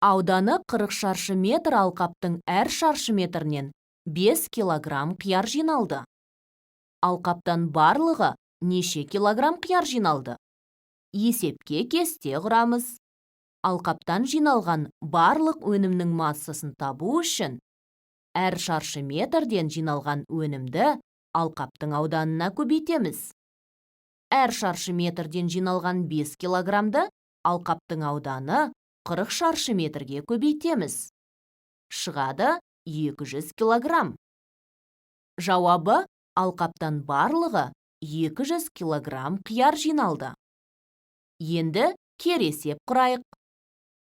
Ауданы 40 шаршы метр алқаптың әр шаршы метрінен 5 килограмм қияр жиналды. Алқаптан барлығы неше килограмм қияр жиналды? Есепке кесте құрамыз. Алқаптан жиналған барлық өнімнің массасын табу үшін әр шаршы метрден жиналған өнімді алқаптың ауданына көбейтеміз. Әр шаршы метрден жиналған 5 килограммды алқаптың ауданы 40 шаршы метрге көбейтеміз. Шығады 200 килограмм. Жауабы: алқаптан барлығы 200 килограмм қияр жиналды. Енді кері есеп құрайық.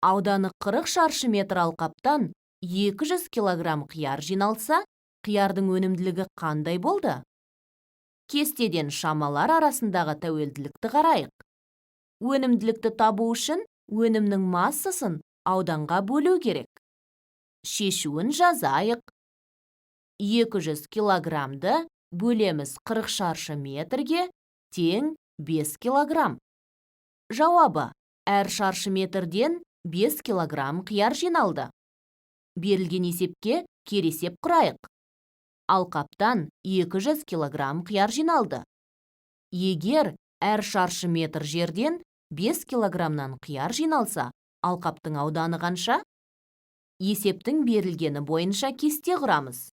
Ауданы 40 шаршы метр алқаптан 200 килограмм қияр жиналса, қиярдың өнімділігі қандай болды? Кестеден шамалар арасындағы тәуелділікті қарайық. Өнімділікті табу үшін өнімнің массасын ауданға бөлу керек. Шешуін жазайық. 200 килограммды бөлеміз 40 шаршы метрге тең 5 килограмм. Жауабы: әр шаршы метрден 5 килограмм қияр жиналды. Берілген есепке кері есеп құрайық. Алқаптан 200 килограмм қияр жиналды. Егер әр шаршы метр жерден 5 килограммнан қияр жиналса, алқаптың ауданы қанша? Есептің берілгені бойынша кесте құрамыз.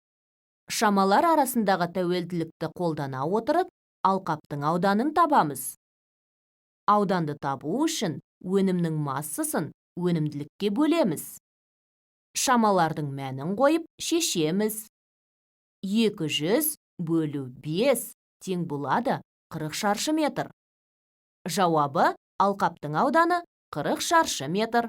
Шамалар арасындағы тәуелділікті қолдана отырып, алқаптың ауданын табамыз. Ауданды табу үшін өнімнің массасын өнімділікке бөлеміз. Шамалардың мәнін қойып шешеміз. 200 бөлу 5 тең болады 40 шаршы метр. Жауабы: алқаптың ауданы 40 шаршы метр.